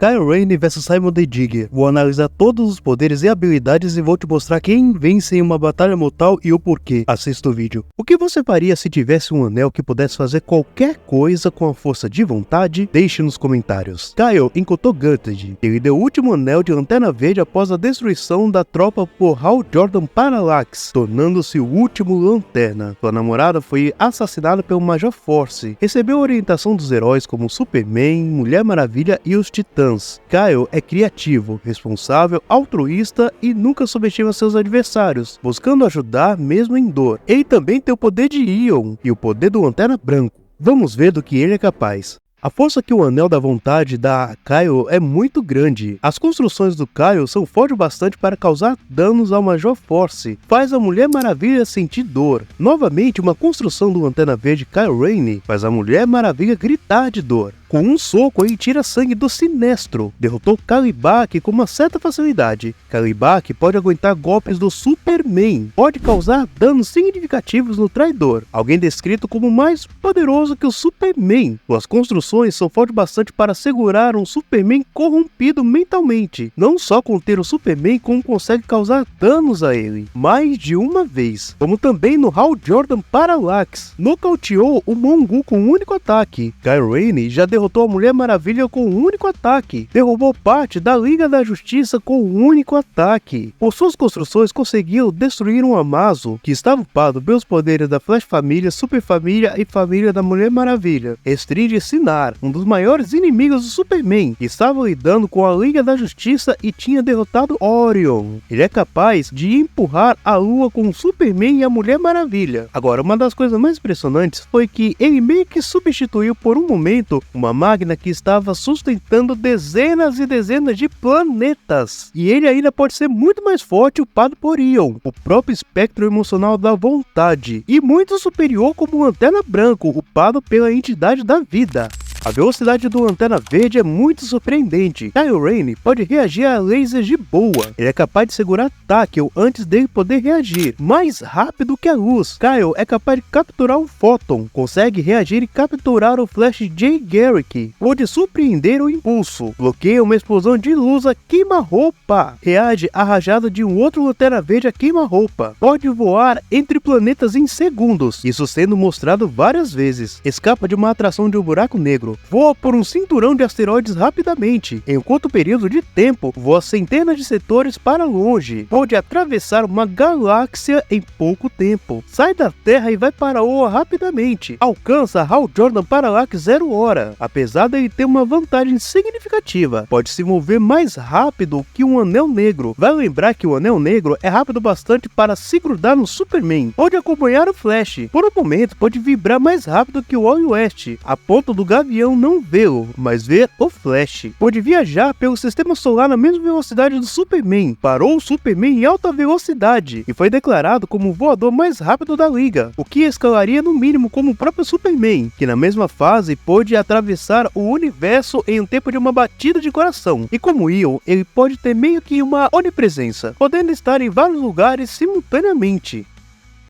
Kyle Rayne vs Simon the Digger. Vou analisar todos os poderes e habilidades e vou te mostrar quem vence em uma batalha mortal e o porquê. Assista o vídeo. O que você faria se tivesse um anel que pudesse fazer qualquer coisa com a força de vontade? Deixe nos comentários. Kyle encontrou Gutted. Ele deu o último anel de Lanterna Verde após a destruição da tropa por Hal Jordan Parallax, tornando-se o último Lanterna. Sua namorada foi assassinada pelo Major Force. Recebeu orientação dos heróis como Superman, Mulher Maravilha e os Titãs. Kyle é criativo, responsável, altruísta e nunca subestima seus adversários, buscando ajudar mesmo em dor. Ele também tem o poder de Ion e o poder do Lanterna Branco. Vamos ver do que ele é capaz. A força que o Anel da Vontade dá a Kyle é muito grande. As construções do Kyle são fortes bastante para causar danos ao Major Force. Faz a Mulher Maravilha sentir dor. Novamente, uma construção do Lanterna Verde Kyle Rayne faz a Mulher Maravilha gritar de dor. Com um soco, ele tira sangue do Sinestro. Derrotou Kalibak com uma certa facilidade. Kalibak pode aguentar golpes do Superman. Pode causar danos significativos no Traidor, alguém descrito como mais poderoso que o Superman. Suas construções são fortes bastante para segurar um Superman corrompido mentalmente. Não só conter o Superman, como consegue causar danos a ele, mais de uma vez. Como também no Hal Jordan Parallax. Nocauteou o Mongu com um único ataque. Kyle Rayne já derrotou a Mulher Maravilha com um único ataque. Derrubou parte da Liga da Justiça com um único ataque. Por suas construções, conseguiu destruir um Amazo, que estava upado pelos poderes da Flash Família, Super Família e Família da Mulher Maravilha. Restringe Sinar, um dos maiores inimigos do Superman, que estava lidando com a Liga da Justiça e tinha derrotado Orion. Ele é capaz de empurrar a Lua com o Superman e a Mulher Maravilha. Agora, uma das coisas mais impressionantes foi que ele meio que substituiu por um momento uma máquina que estava sustentando dezenas e dezenas de planetas. E ele ainda pode ser muito mais forte upado por Ion, o próprio espectro emocional da vontade, e muito superior como Lanterna Branco, upado pela entidade da vida. A velocidade do Lanterna Verde é muito surpreendente. Kyle Rayne pode reagir a lasers de boa. Ele é capaz de segurar Tackle antes dele poder reagir, mais rápido que a luz. Kyle é capaz de capturar um Photon, consegue reagir e capturar o Flash Jay Garrick. Pode surpreender o impulso, bloqueia uma explosão de luz a queima-roupa. Reage à rajada de um outro Lanterna Verde a queima-roupa. Pode voar entre planetas em segundos, isso sendo mostrado várias vezes. Escapa de uma atração de um buraco negro. Voa por um cinturão de asteroides rapidamente. Em um curto período de tempo, voa centenas de setores para longe. Pode atravessar uma galáxia em pouco tempo. Sai da Terra e vai para Oa rapidamente. Alcança Hal Jordan Parallax 0 hora. Apesar dele ter uma vantagem significativa, pode se mover mais rápido que um Anel Negro. Vai lembrar que o Anel Negro é rápido bastante para se grudar no Superman. Pode acompanhar o Flash. Por um momento, pode vibrar mais rápido que o Wally West, a ponto do Gavião não vê-lo, mas ver o Flash. Pode viajar pelo sistema solar na mesma velocidade do Superman. Parou o Superman em alta velocidade e foi declarado como o voador mais rápido da liga, o que escalaria no mínimo como o próprio Superman, que na mesma fase pôde atravessar o universo em um tempo de uma batida de coração. E como Ion, ele pode ter meio que uma onipresença, podendo estar em vários lugares simultaneamente.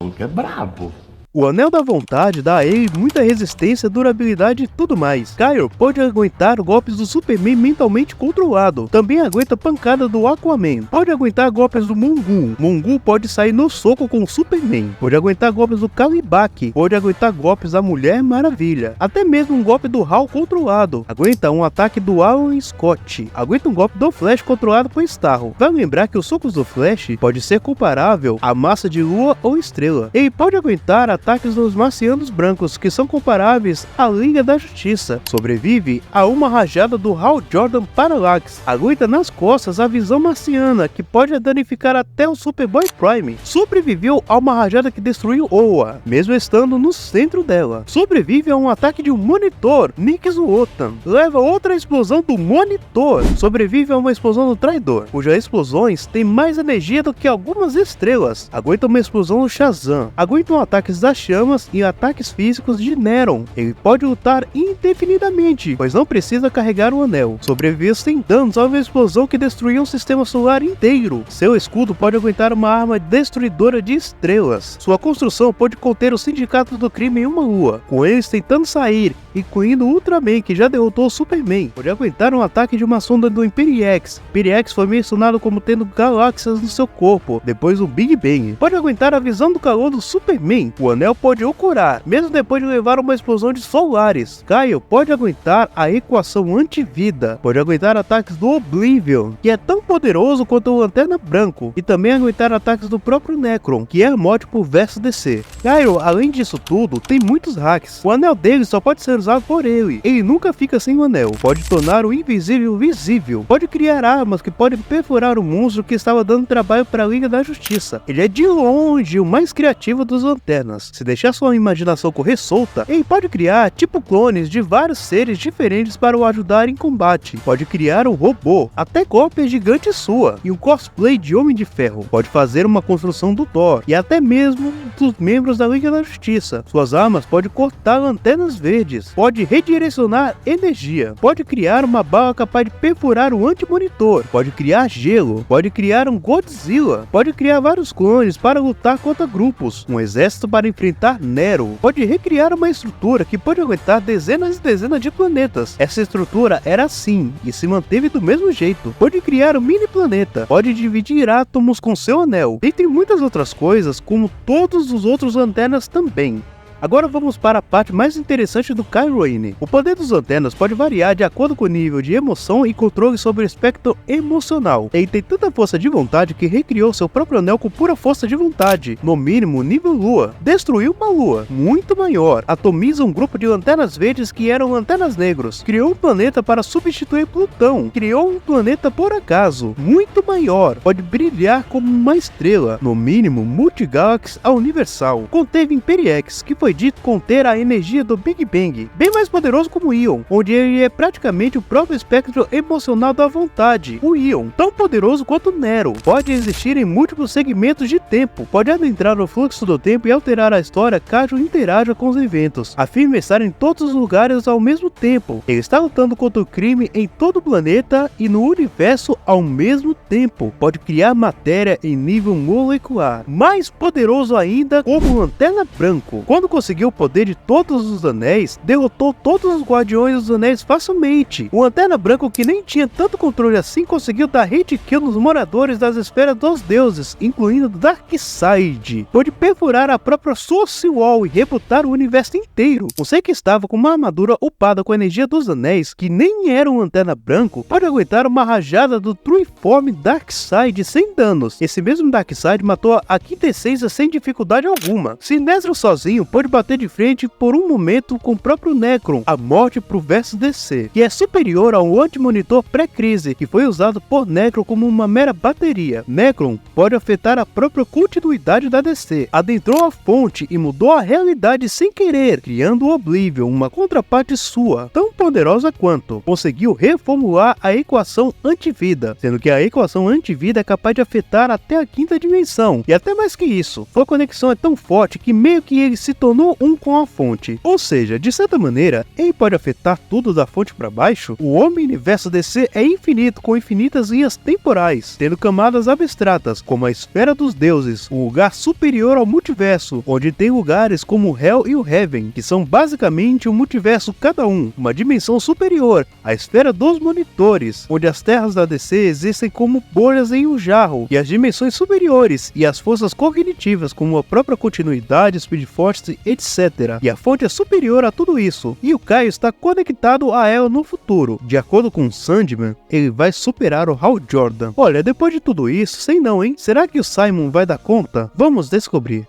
O que é brabo. O Anel da Vontade dá a ele muita resistência, durabilidade e tudo mais. Kyle pode aguentar golpes do Superman mentalmente controlado. Também aguenta pancada do Aquaman. Pode aguentar golpes do Mongu. Mongu pode sair no soco com o Superman. Pode aguentar golpes do Kalibak. Pode aguentar golpes da Mulher Maravilha. Até mesmo um golpe do Hal controlado. Aguenta um ataque do Alan Scott. Aguenta um golpe do Flash controlado por Starro. Vai lembrar que os socos do Flash pode ser comparável à massa de lua ou estrela. Ele pode aguentar ataques dos marcianos brancos, que são comparáveis à Liga da Justiça. Sobrevive a uma rajada do Hal Jordan Parallax. Aguenta nas costas a visão marciana, que pode danificar até o Superboy Prime. Sobreviveu a uma rajada que destruiu Oa, mesmo estando no centro dela. Sobrevive a um ataque de um monitor, Nick Wotan. Leva outra explosão do monitor. Sobrevive a uma explosão do Traidor, cujas explosões têm mais energia do que algumas estrelas. Aguenta uma explosão do Shazam. Aguentam ataques da as chamas e ataques físicos de Neron. Ele pode lutar indefinidamente, pois não precisa carregar o anel. Sobreviver sem danos a uma explosão que destruiu um sistema solar inteiro. Seu escudo pode aguentar uma arma destruidora de estrelas. Sua construção pode conter o Sindicato do Crime em uma lua, com eles tentando sair, incluindo o Ultraman, que já derrotou o Superman. Pode aguentar um ataque de uma sonda do Imperiex. Imperiex foi mencionado como tendo galáxias no seu corpo, depois do Big Bang. Pode aguentar a visão do calor do Superman. O anel pode o curar, mesmo depois de levar uma explosão de solares. Kaio pode aguentar a equação antivida. Pode aguentar ataques do Oblivion, que é tão poderoso quanto o Lanterna Branco, e também aguentar ataques do próprio Necron, que é morte por versus DC. Kaio, além disso tudo, tem muitos hacks. O anel dele só pode ser usado por ele. Ele nunca fica sem o anel. Pode tornar o invisível visível. Pode criar armas que podem perfurar o monstro que estava dando trabalho para a Liga da Justiça. Ele é de longe o mais criativo dos Lanternas. Se deixar sua imaginação correr solta, ele pode criar tipo clones de vários seres diferentes para o ajudar em combate. Pode criar um robô, até cópia gigante sua, e um cosplay de Homem de Ferro. Pode fazer uma construção do Thor, e até mesmo dos membros da Liga da Justiça. Suas armas podem cortar lanternas verdes. Pode redirecionar energia. Pode criar uma bala capaz de perfurar um anti-monitor. Pode criar gelo. Pode criar um Godzilla. Pode criar vários clones para lutar contra grupos. Um exército para enfrentar Nero. Pode recriar uma estrutura que pode aguentar dezenas e dezenas de planetas. Essa estrutura era assim e se manteve do mesmo jeito. Pode criar um mini planeta. Pode dividir átomos com seu anel. Dentre muitas outras coisas, como todos os outros lanternas também. Agora vamos para a parte mais interessante do Kairoine. O poder dos lanternas pode variar de acordo com o nível de emoção e controle sobre o espectro emocional. Ele tem tanta força de vontade que recriou seu próprio anel com pura força de vontade, no mínimo nível lua. Destruiu uma lua muito maior, atomiza um grupo de lanternas verdes que eram lanternas negros, criou um planeta para substituir Plutão, criou um planeta por acaso, muito maior, pode brilhar como uma estrela, no mínimo multigalaxy a universal. Conteve Imperiex, que foi dito conter a energia do Big Bang, bem mais poderoso como o Ion, onde ele é praticamente o próprio espectro emocional da vontade. O Ion, tão poderoso quanto Nero, pode existir em múltiplos segmentos de tempo, pode adentrar no fluxo do tempo e alterar a história caso interaja com os eventos, afirma estar em todos os lugares ao mesmo tempo. Ele está lutando contra o crime em todo o planeta e no universo ao mesmo tempo, pode criar matéria em nível molecular, mais poderoso ainda como o Lanterna Branco. Quando conseguiu o poder de todos os anéis, derrotou todos os Guardiões dos Anéis facilmente. O Lanterna Branco, que nem tinha tanto controle assim, conseguiu dar hit kill nos moradores das esferas dos deuses, incluindo Darkseid. Pôde perfurar a própria Source Wall e rebutar o universo inteiro. Um ser que estava com uma armadura upada com a energia dos anéis, que nem era um Lanterna Branco, pode aguentar uma rajada do Trueform Darkseid sem danos. Esse mesmo Darkseid matou a Quintessência sem dificuldade alguma. Sinestro sozinho pode bater de frente por um momento com o próprio Necron, a morte pro versus DC, que é superior ao anti-monitor pré-crise, que foi usado por Necron como uma mera bateria. Necron pode afetar a própria continuidade da DC, adentrou a fonte e mudou a realidade sem querer, criando o Oblivion, uma contraparte sua, tão poderosa quanto. Conseguiu reformular a equação antivida, sendo que a equação antivida é capaz de afetar até a quinta dimensão, e até mais que isso, sua conexão é tão forte que meio que ele se tornou um com a fonte. Ou seja, de certa maneira, ele pode afetar tudo da fonte para baixo. O Omniverso DC é infinito, com infinitas linhas temporais, tendo camadas abstratas, como a Esfera dos Deuses, um lugar superior ao multiverso, onde tem lugares como o Hell e o Heaven, que são basicamente um multiverso cada um, uma dimensão superior, a Esfera dos Monitores, onde as terras da DC existem como bolhas em um jarro, e as dimensões superiores, e as forças cognitivas, como a própria continuidade, Speed Force, etc. E a fonte é superior a tudo isso, e o Kaio está conectado a ela no futuro. De acordo com Sandman, ele vai superar o Hal Jordan. Olha, depois de tudo isso, sei não, hein? Será que o Simon vai dar conta? Vamos descobrir.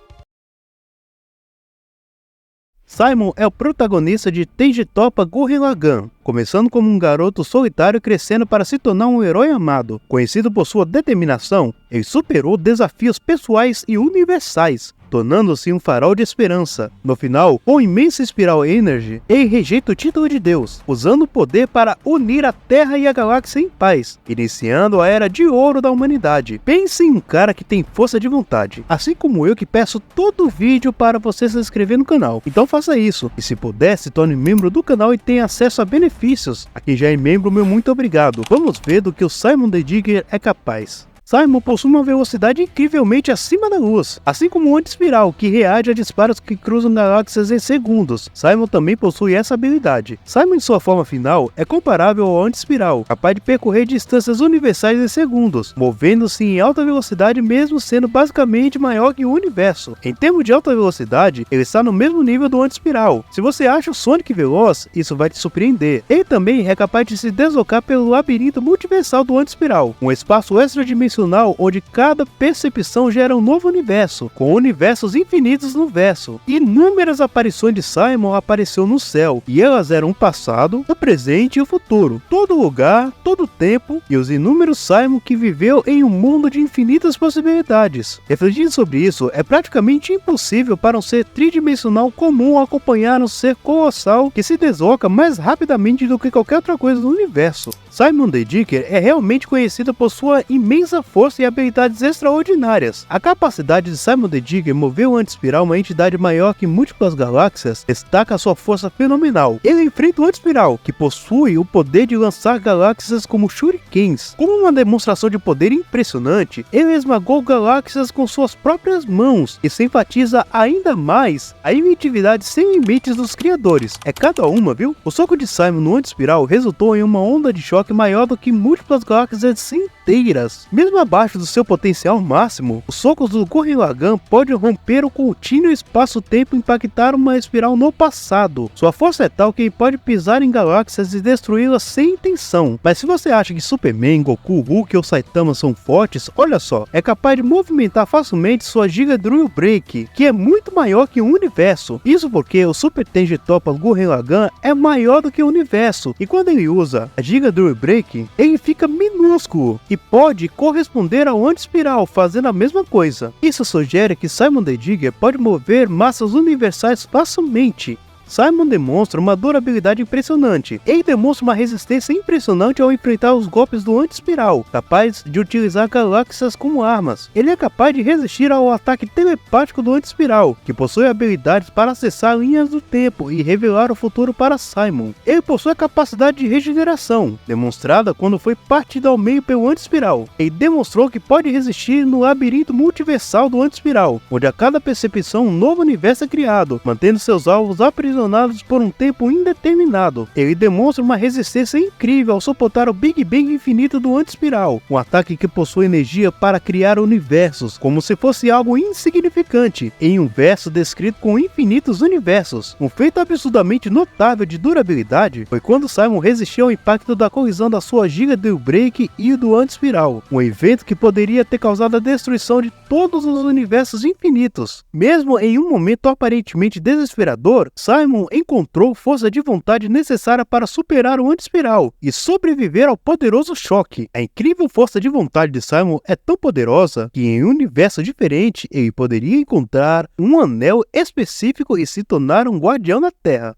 Simon é o protagonista de Tenji Toppa Gurren Lagann, começando como um garoto solitário crescendo para se tornar um herói amado. Conhecido por sua determinação, ele superou desafios pessoais e universais, tornando-se um farol de esperança. No final, com imensa Spiral Energy, ele rejeita o título de Deus, usando o poder para unir a Terra e a galáxia em paz, iniciando a Era de Ouro da humanidade. Pense em um cara que tem força de vontade, assim como eu que peço todo vídeo para você se inscrever no canal. Então faça isso, e se puder, se torne membro do canal e tenha acesso a benefícios. A quem já é membro, meu muito obrigado. Vamos ver do que o Simon the Digger é capaz. Simon possui uma velocidade incrivelmente acima da luz, assim como o Anti-Espiral, que reage a disparos que cruzam galáxias em segundos. Simon também possui essa habilidade. Simon, em sua forma final, é comparável ao Anti-Espiral, capaz de percorrer distâncias universais em segundos, movendo-se em alta velocidade mesmo sendo basicamente maior que o universo. Em termos de alta velocidade, ele está no mesmo nível do Anti-Espiral. Se você acha o Sonic veloz, isso vai te surpreender. Ele também é capaz de se deslocar pelo labirinto multiversal do Anti-Espiral, um espaço extradimensional onde cada percepção gera um novo universo, com universos infinitos no verso. Inúmeras aparições de Simon apareceu no céu, e elas eram o passado, o presente e o futuro. Todo lugar, todo tempo, e os inúmeros Simon que viveu em um mundo de infinitas possibilidades. Refletindo sobre isso, é praticamente impossível para um ser tridimensional comum acompanhar um ser colossal que se desloca mais rapidamente do que qualquer outra coisa no universo. Simon the Digger é realmente conhecido por sua imensa força e habilidades extraordinárias. A capacidade de Simon the Digger mover o Anti-Espiral, uma entidade maior que múltiplas galáxias, destaca a sua força fenomenal. Ele enfrenta o Anti-Espiral, que possui o poder de lançar galáxias como shurikens. Como uma demonstração de poder impressionante, ele esmagou galáxias com suas próprias mãos. Isso enfatiza ainda mais a inventividade sem limites dos criadores. É cada uma, viu? O soco de Simon no Anti-Espiral resultou em uma onda de choque maior do que múltiplas galáxias inteiras. Mesmo abaixo do seu potencial máximo, os socos do Gurren Lagann podem romper o contínuo espaço-tempo e impactar uma espiral no passado. Sua força é tal que ele pode pisar em galáxias e destruí-las sem intenção. Mas se você acha que Superman, Goku, Hulk ou Saitama são fortes, olha só, é capaz de movimentar facilmente sua Giga Drill Break, que é muito maior que o universo. Isso porque o Super Tenji Toppa Gurren Lagann é maior do que o universo, e quando ele usa a Giga Drill Break, ele fica minúsculo e pode corresponder ao Anti-Espiral, fazendo a mesma coisa. Isso sugere que Simon the Digger pode mover massas universais facilmente. Simon demonstra uma durabilidade impressionante. Ele demonstra uma resistência impressionante ao enfrentar os golpes do Anti-Espiral, capaz de utilizar galáxias como armas. Ele é capaz de resistir ao ataque telepático do Anti-Espiral, que possui habilidades para acessar linhas do tempo e revelar o futuro para Simon. Ele possui a capacidade de regeneração, demonstrada quando foi partido ao meio pelo Anti-Espiral. Ele demonstrou que pode resistir no labirinto multiversal do Anti-Espiral, onde a cada percepção um novo universo é criado, mantendo seus alvos aprisionados por um tempo indeterminado. Ele demonstra uma resistência incrível ao suportar o Big Bang infinito do Anti-Espiral, um ataque que possui energia para criar universos, como se fosse algo insignificante, em um verso descrito com infinitos universos. Um feito absurdamente notável de durabilidade foi quando Simon resistiu ao impacto da colisão da sua Giga Drill Break e do Anti-Espiral, um evento que poderia ter causado a destruição de todos os universos infinitos. Mesmo em um momento aparentemente desesperador, Simon encontrou força de vontade necessária para superar o Anti-Espiral e sobreviver ao poderoso choque. A incrível força de vontade de Simon é tão poderosa que em um universo diferente ele poderia encontrar um anel específico e se tornar um guardião da Terra.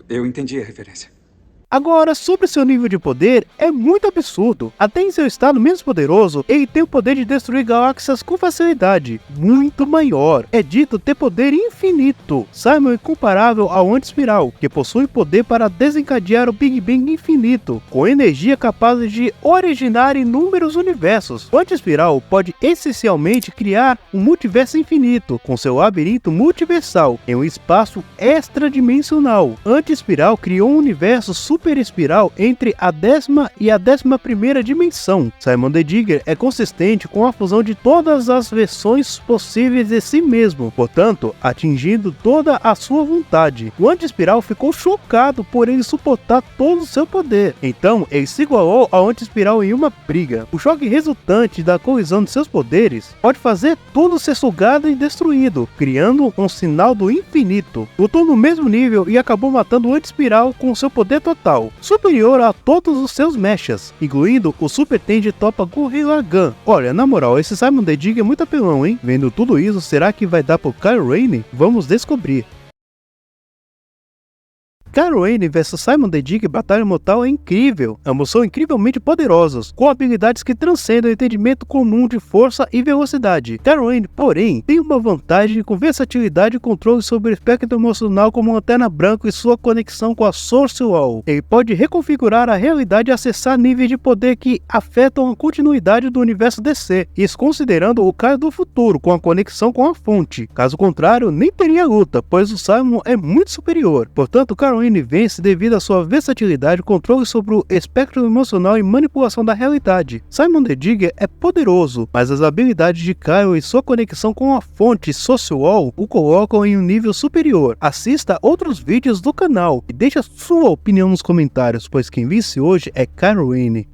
Eu entendi a referência. Agora, sobre seu nível de poder, é muito absurdo. Até em seu estado menos poderoso, ele tem o poder de destruir galáxias com facilidade, muito maior. É dito ter poder infinito. Simon é comparável ao Anti-Espiral, que possui poder para desencadear o Big Bang infinito, com energia capaz de originar inúmeros universos. O Anti-Espiral pode essencialmente criar um multiverso infinito, com seu labirinto multiversal, em um espaço extradimensional. Anti-Espiral criou um universo super espiral entre a 10ª e a 11ª dimensão. Simon the Digger é consistente com a fusão de todas as versões possíveis de si mesmo, portanto, atingindo toda a sua vontade. O Anti-Espiral ficou chocado por ele suportar todo o seu poder, então ele se igualou ao Anti-Espiral em uma briga. O choque resultante da colisão de seus poderes pode fazer tudo ser sugado e destruído, criando um sinal do infinito. Lutou no mesmo nível e acabou matando o Anti-Espiral com seu poder total. mortal, superior a todos os seus mechas, incluindo o Super Tend Topa Gorilla Gun. Olha, na moral, esse Simon the Dig é muito apelão, hein? Vendo tudo isso, será que vai dar pro Kylo Ren? Vamos descobrir. Kylo Ren vs Simon the Dig Batalha Mortal é incrível. Ambos são incrivelmente poderosos, com habilidades que transcendem o entendimento comum de força e velocidade. Kylo Ren, porém, tem uma vantagem com versatilidade e controle sobre o espectro emocional como Lanterna Branca e sua conexão com a Source Wall. Ele pode reconfigurar a realidade e acessar níveis de poder que afetam a continuidade do universo DC, isso considerando o Kylo do futuro com a conexão com a fonte. Caso contrário, nem teria luta, pois o Simon é muito superior. Portanto, Kylo Ren vence devido à sua versatilidade, controle sobre o espectro emocional e manipulação da realidade. Simon the Dig é poderoso, mas as habilidades de Kylo e sua conexão com a fonte Source Wall o colocam em um nível superior. Assista outros vídeos do canal e deixe a sua opinião nos comentários, pois quem vence hoje é Kylo Ren.